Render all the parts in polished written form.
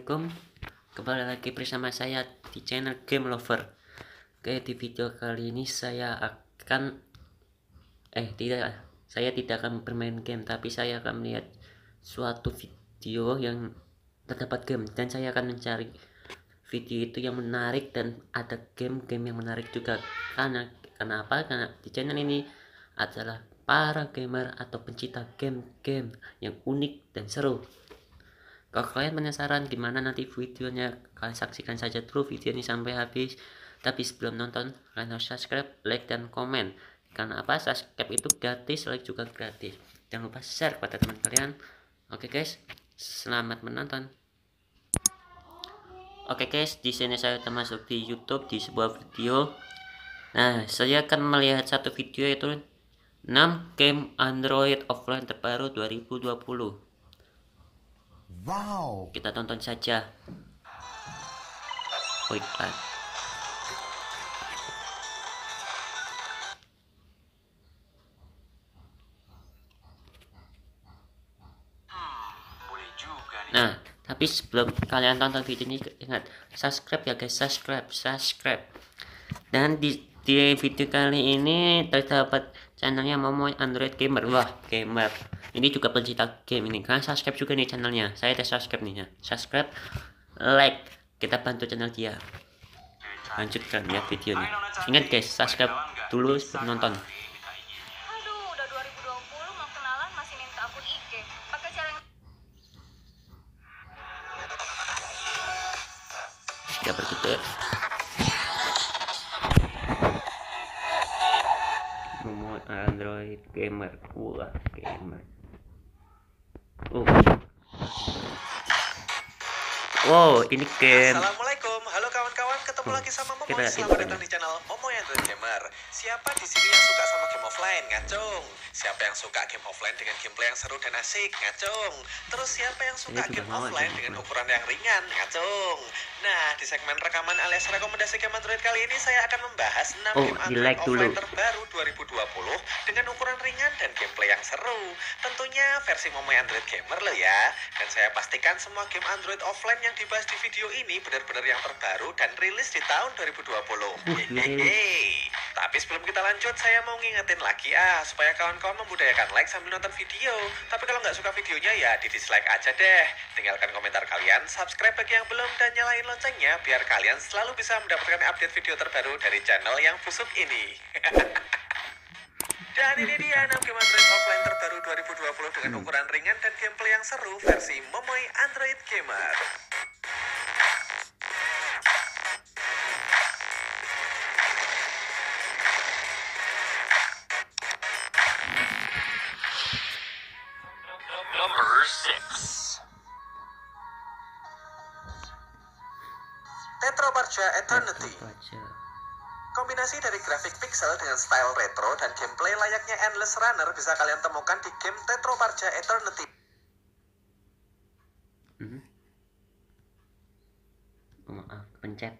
Assalamualaikum, kembali lagi bersama saya di channel Game Lover. Oke, di video kali ini saya tidak akan bermain game, tapi saya akan melihat suatu video yang terdapat game, dan saya akan mencari video itu yang menarik dan ada game-game yang menarik juga. Kenapa? Karena di channel ini adalah para gamer atau pencinta game-game yang unik dan seru. Kalau kalian penasaran gimana nanti videonya, kalian saksikan saja dulu video ini sampai habis. Tapi sebelum nonton, kalian harus subscribe, like, dan komen. Karena apa? Subscribe itu gratis, like juga gratis. Jangan lupa share kepada teman kalian. Oke guys, selamat menonton. Oke guys, di sini saya termasuk di YouTube di sebuah video. Nah, saya akan melihat satu video yaitu 6 game Android offline terbaru 2020. Wow. Kita tonton saja. Oh, iklan. Boleh juga nih. Nah, tapi sebelum kalian tonton video ini, ingat subscribe ya guys, subscribe. Dan di video kali ini terdapat channelnya Momoy Android Gamer. Wah, gamer. Ini juga pencinta game ini. Kalian subscribe juga nih channelnya. Saya udah subscribe nih ya. Subscribe, like. Kita bantu channel dia. Lanjutkan ya videonya. Ingat guys, subscribe dulu sebelum nonton. Aduh, udah 2020 mau kenalan masih minta akun IG. Pakai cara yang Ya begitu. Momoy Android Gamer. Wah, gamer. Oh, ini game. Assalamualaikum, halo kawan-kawan, ketemu lagi sama Momoy. Kita Selamat datang di channel Momoy Android Gamer. Siapa di sini yang suka sama game offline? Ngacung. Siapa yang suka game offline dengan gameplay yang seru dan asik? Ngacung. Terus siapa yang suka Ini juga game mau offline aja, dengan Mas. ukuran yang ringan? Ngacung. Nah, di segmen rekaman alias rekomendasi game Android kali ini saya akan membahas 6 Oh, game di Android like dulu. offline terbaru 2020 dengan ukuran ringan dan gameplay yang seru. Tentunya versi Momoy Android Gamer loh ya. Dan saya pastikan semua game Android offline yang dibahas di video ini benar-benar yang terbaru dan rilis di tahun 2020. Hehehe. Tapi sebelum kita lanjut, saya mau ngingetin lagi supaya kawan-kawan membudayakan like sambil nonton video. Tapi kalau nggak suka videonya ya di dislike aja deh. Tinggalkan komentar kalian, subscribe bagi yang belum, dan nyalain loncengnya biar kalian selalu bisa mendapatkan update video terbaru dari channel yang busuk ini. Dan ini dia 6 game Android offline terbaru 2020 dengan ukuran ringan dan gameplay yang seru versi Momoy Android Gamer. Number 6. Tetroparcha Eternity. Kombinasi dari grafik pixel dengan style retro dan gameplay layaknya Endless Runner bisa kalian temukan di game Tetroparcha Eternity. Maaf, pencet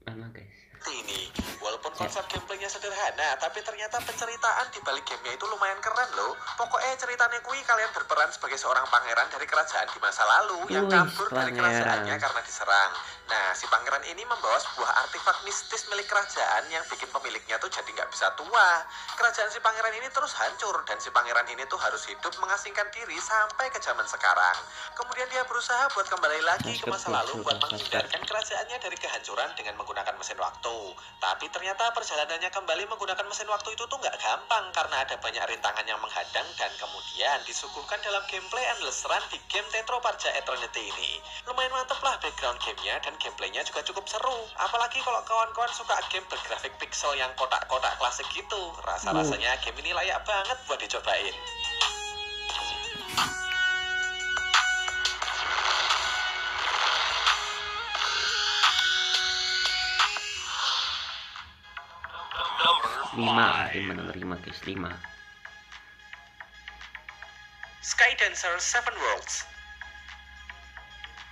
lama guys. Ini, walaupun konsep gameplaynya sederhana, tapi ternyata penceritaan di balik gamenya itu lumayan keren loh. Pokoknya ceritanya kui kalian berperan sebagai seorang pangeran dari kerajaan di masa lalu yang kabur dari kerajaannya karena diserang. Nah, si pangeran ini membawa sebuah artefak mistis milik kerajaan yang bikin pemiliknya tuh jadi nggak bisa tua. Kerajaan si pangeran ini terus hancur dan si pangeran ini tuh harus hidup mengasingkan diri sampai ke zaman sekarang. Kemudian dia berusaha buat kembali lagi ke masa lalu buat menghindarkan kerajaannya dari kehancuran dengan menggunakan mesin waktu. Tapi ternyata perjalanannya kembali menggunakan mesin waktu itu tuh nggak gampang karena ada banyak rintangan yang menghadang dan kemudian disuguhkan dalam gameplay Endless Run di game Tetroparcha Eternity ini. Lumayan mantep lah background gamenya dan gameplaynya juga cukup seru. Apalagi kalau kawan-kawan suka game bergrafik pixel yang kotak-kotak klasik gitu. Rasa-rasanya game ini layak banget buat dicobain. Nomor 5 guys, 5. Skydancer 7 Worlds.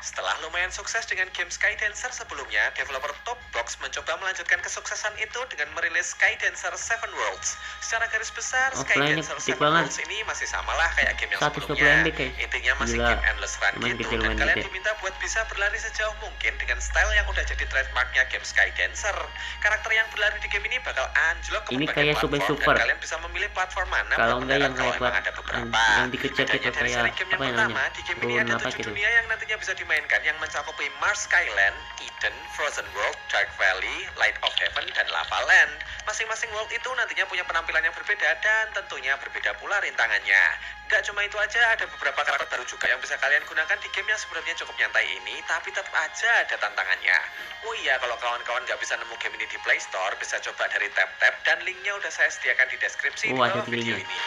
Setelah lumayan sukses dengan game Skydancer sebelumnya, developer Topbox mencoba melanjutkan kesuksesan itu dengan merilis Skydancer 7 Worlds. Secara garis besar, Offline-nya Skydancer gede 7 banget. Worlds ini masih samalah kayak game yang 120 sebelumnya. MB guys. Intinya masih Gila. game endless run Lumayan gitu, gede, dan lumayan kalian gede. diminta buat bisa berlari sejauh mungkin dengan style yang udah jadi trademarknya game Skydancer. Karakter yang berlari di game ini bakal anjlok ke Ini berbagai kayak platform, Super. dan kalian bisa memilih platform mana Kalau buat enggak yang mendarat kayak kalau emang ada beberapa. yang dikejar Bedanya gitu dari seri kayak game apa yang ya namanya? utama, di game ini Rune ada apa 7 gitu. dunia yang nantinya bisa dimainkan yang mencakupi Mars Skyland, Eden, Frozen World, Dark Valley, Light of Heaven, dan Lava Land. Masing-masing world itu nantinya punya penampilan yang berbeda dan tentunya berbeda pula rintangannya. Gak cuma itu aja, ada beberapa karakter baru juga yang bisa kalian gunakan di game yang sebenarnya cukup nyantai ini, tapi tetap aja ada tantangannya. Oh iya, kalau kawan-kawan gak bisa nemu game ini di Play Store, bisa coba dari Tap-Tap, dan linknya udah saya sediakan di deskripsi di Ada bawah video linknya. ini.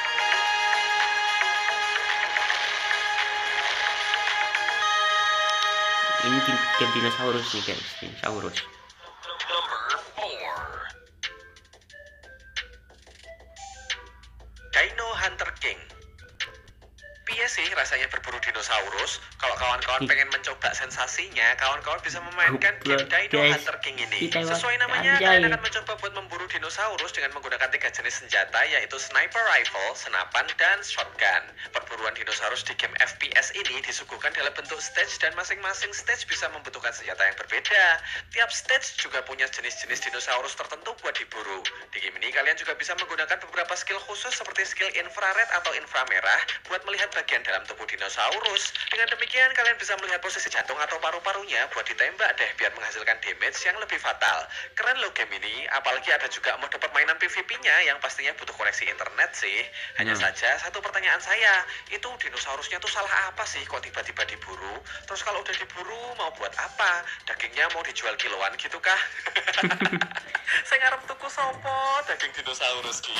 Ini game dinosaurus nih guys, dinosaurus. Dino Hunter King. Piye sih rasanya berburu dinosaurus? Kalau kawan-kawan pengen mencoba sensasinya, kawan-kawan bisa memainkan game Dino Hunter King ini. Sesuai namanya, kalian akan mencoba buat memburu dinosaurus dengan menggunakan 3 jenis senjata, yaitu sniper rifle, senapan, dan shotgun. Perburuan dinosaurus di game FPS ini disuguhkan dalam bentuk stage, dan masing-masing stage bisa membutuhkan senjata yang berbeda. Tiap stage juga punya jenis-jenis dinosaurus tertentu buat diburu. Di game ini kalian juga bisa menggunakan beberapa skill khusus seperti skill infrared atau inframerah buat melihat bagian dalam tubuh dinosaurus. Dengan demikian kalian bisa melihat posisi jantung atau paru-parunya buat ditembak deh biar menghasilkan damage yang lebih fatal. Keren loh game ini, apalagi ada juga mode permainan PvP-nya yang pastinya butuh koneksi internet sih. Hanya saja satu pertanyaan saya, itu dinosaurusnya tuh salah apa sih kok tiba-tiba diburu? Terus kalau udah diburu mau buat apa? Dagingnya mau dijual kiloan gitu kah? Saya ngarep tuku sopo daging dinosaurus ki.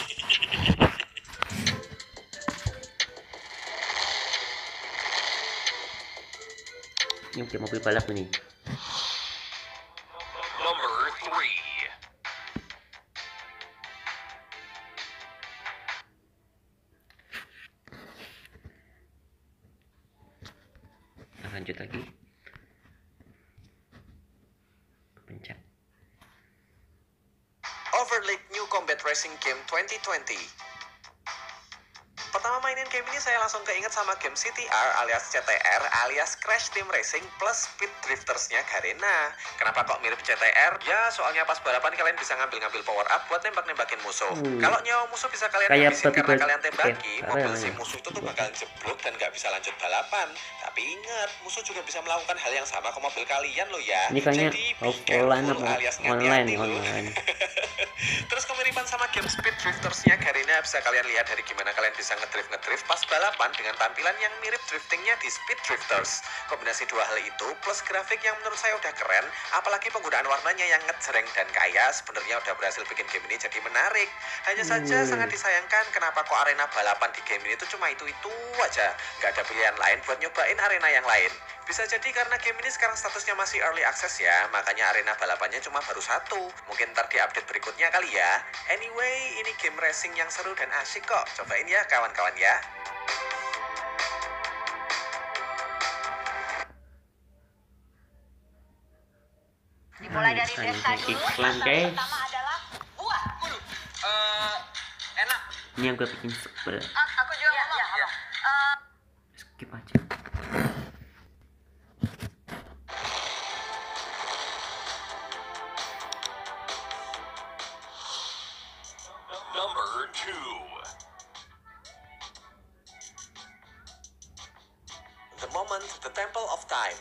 Ini kayak mobil balap nih. Number 3. Nah, lanjut lagi. Pencet. Overleague New Combat Racing Game 2020. Pertama mainin game ini saya langsung keinget sama game CTR alias CTR alias Crash Team Racing plus Speed Driftersnya Garena. Kenapa kok mirip CTR? Ya soalnya pas balapan kalian bisa ngambil-ngambil power up buat nembak-nembakin musuh. Kalau nyawa musuh bisa kalian Kayak habisin karena batu-batu. kalian tembaki, Apa mobil namanya? si musuh itu tuh bakal jeblok dan gak bisa lanjut balapan. Tapi ingat, musuh juga bisa melakukan hal yang sama ke mobil kalian loh ya. Ini kayaknya Jadi be offline careful apa alias online, ngati-ngati loh. online. Terus kemiripan sama game Speed Driftersnya Garena bisa kalian lihat dari gimana kalian bisa ngedrift pas balapan dengan tampilan yang mirip driftingnya di Speed Drifters. Kombinasi dua hal itu plus grafik yang menurut saya udah keren, apalagi penggunaan warnanya yang ngejreng dan kaya sebenarnya udah berhasil bikin game ini jadi menarik. Hanya saja sangat disayangkan kenapa kok arena balapan di game ini tuh cuma itu aja, nggak ada pilihan lain buat nyobain arena yang lain. Bisa jadi karena game ini sekarang statusnya masih early access ya, makanya arena balapannya cuma baru 1. Mungkin ntar di update berikutnya kali ya. Anyway, ini game racing yang seru dan asik kok. Cobain ya kawan-kawan ya. Dimulai dari Hanya desa dulu. iklan, Yang guys. pertama adalah buah. Enak. Ini yang gue bikin sebel. Aku juga ngomong. Skip aja. Number 2. The Moment, The Temple of Time.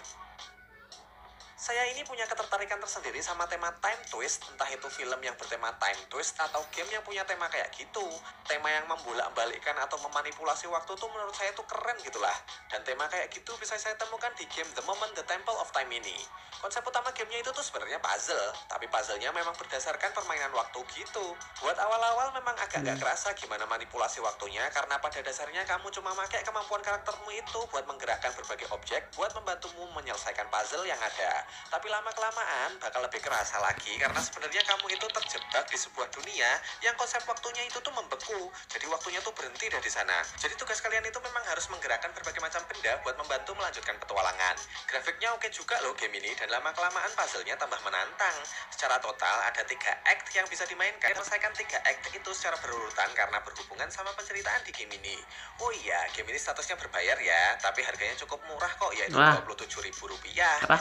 Saya ini punya ketertarikan tersendiri sama tema time twist, entah itu film yang bertema time twist atau game yang punya tema kayak gitu. Tema yang membolak-balikkan atau memanipulasi waktu tuh menurut saya tuh keren gitulah. Dan tema kayak gitu bisa saya temukan di game The Moment, The Temple of Time ini. Konsep utama gamenya itu tuh sebenarnya puzzle, tapi puzzlenya memang berdasarkan permainan waktu gitu. Buat awal-awal memang agak gak kerasa gimana manipulasi waktunya, karena pada dasarnya kamu cuma pakai kemampuan karaktermu itu buat menggerakkan berbagai objek buat membantumu menyelesaikan menyelesaikan puzzle yang ada. Tapi lama-kelamaan bakal lebih kerasa lagi karena sebenarnya kamu itu terjebak di sebuah dunia yang konsep waktunya itu tuh membeku. Jadi waktunya tuh berhenti dari sana. Jadi tugas kalian itu memang harus menggerakkan berbagai macam benda buat membantu melanjutkan petualangan. Grafiknya oke juga loh game ini dan lama-kelamaan puzzle-nya tambah menantang. Secara total ada 3 act yang bisa dimainkan. Selesaikan 3 act itu secara berurutan karena berhubungan sama penceritaan di game ini. Oh iya, game ini statusnya berbayar ya, tapi harganya cukup murah kok, yaitu Rp27.000.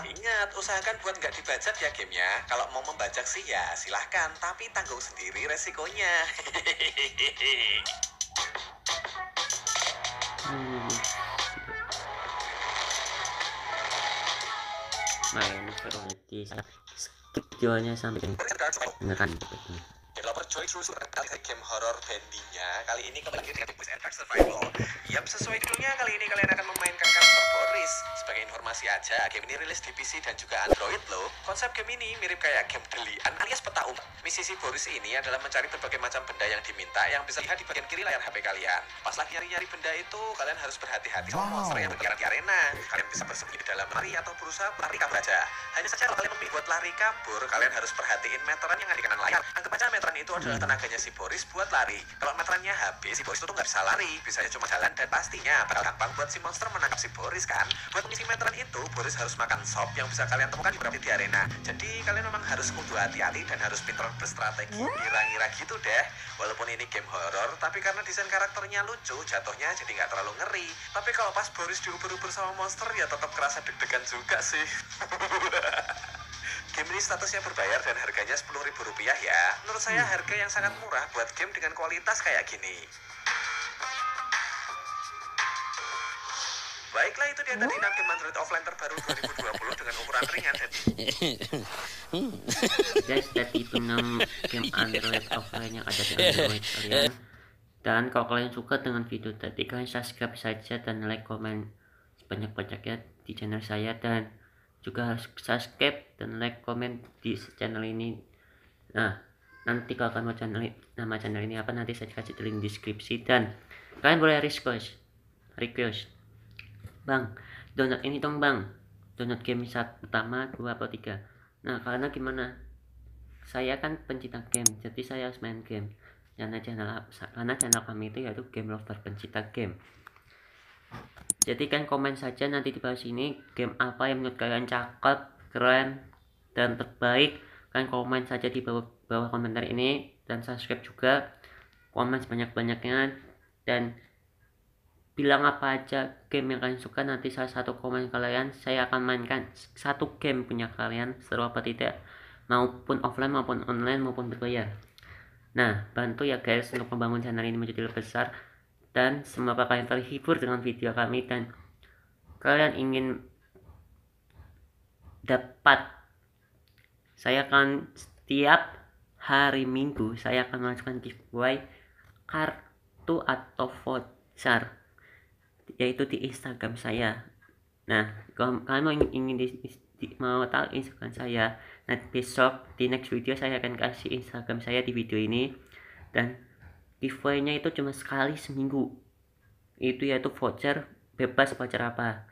Ingat, usahakan buat nggak dibajak ya gamenya. Kalau mau membajak sih ya silahkan, tapi tanggung sendiri resikonya. Main berarti skip videonya sampai beneran. Developer Joy True kali game horror bandingnya kali ini kembali dengan Boris and Dark Survival. Yap, sesuai judulnya, kali ini kalian akan memainkan karakter Boris. Sebagai informasi aja, game ini rilis di PC dan juga Android loh. Konsep game ini mirip kayak game delian alias peta umpet. Misi si Boris ini adalah mencari berbagai macam benda yang diminta yang bisa lihat di bagian kiri layar HP kalian. Pas lagi nyari-nyari benda itu, kalian harus berhati-hati sama monster yang berkeliaran di arena. Kalian bisa bersembunyi di dalam lari atau berusaha lari kabur aja. Hanya saja kalau kalian memilih buat lari kabur, kalian harus perhatiin meteran yang ada di kanan layar. Anggap aja meteran itu adalah tenaganya si Boris buat lari. Kalau meterannya habis, si Boris itu tuh nggak bisa lari, bisanya cuma jalan dan pastinya bakal gampang buat si monster menangkap si Boris kan. Buat mengisi meteran itu, Boris harus makan sop yang bisa kalian temukan di beberapa titik di arena. Jadi kalian memang harus kudu hati-hati dan harus pintar berstrategi, ngira-ngira gitu deh. Walaupun ini game horror, tapi karena desain karakternya lucu, jatuhnya jadi nggak terlalu ngeri. Tapi kalau pas Boris diuber-uber sama monster, ya tetap kerasa deg-degan juga sih. Game ini statusnya berbayar dan harganya Rp10.000 ya. Menurut saya harga yang sangat murah buat game dengan kualitas kayak gini. Baiklah, itu dia tadi 6 game Android offline terbaru 2020 dengan ukuran ringan dan Guys, tadi itu 6 game Android offline yang ada di Android kalian. Dan kalau kalian suka dengan video tadi, kalian subscribe saja dan like, komen sebanyak-banyaknya di channel saya, dan juga harus subscribe dan like, komen di channel ini. Nah, nanti kalau kalian mau nama channel ini apa, nanti saya kasih link deskripsi, dan kalian boleh request bang, download ini dong bang, download game pertama 2 atau 3. Nah, karena gimana, saya kan pencinta game, jadi saya harus main game karena channel kami itu yaitu game lover, pencinta game. Jadi kan komen saja nanti di bawah sini game apa yang menurut kalian cakep, keren, dan terbaik. Kalian komen saja di bawah komentar ini, dan subscribe juga, komen sebanyak-banyaknya, dan bilang apa aja game yang kalian suka. Nanti salah satu komen kalian saya akan mainkan satu game punya kalian, seru apa tidak, maupun offline maupun online maupun berbayar. Nah, bantu ya guys untuk membangun channel ini menjadi lebih besar, dan semoga kalian terhibur dengan video kami, dan kalian ingin dapat, saya akan setiap hari Minggu saya akan melakukan giveaway kartu atau voucher, yaitu di Instagram saya. Nah, kalau kalian mau tahu Instagram saya, nah besok di next video saya akan kasih Instagram saya di video ini, dan giveaway-nya itu cuma sekali seminggu, itu yaitu voucher bebas, voucher apa,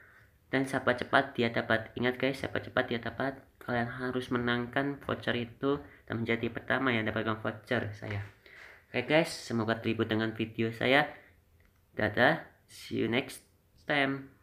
dan siapa cepat dia dapat. Ingat guys, siapa cepat dia dapat. Kalian harus menangkan voucher itu dan menjadi pertama yang dapatkan voucher saya. Oke guys, semoga terhibur dengan video saya. Dadah, see you next time.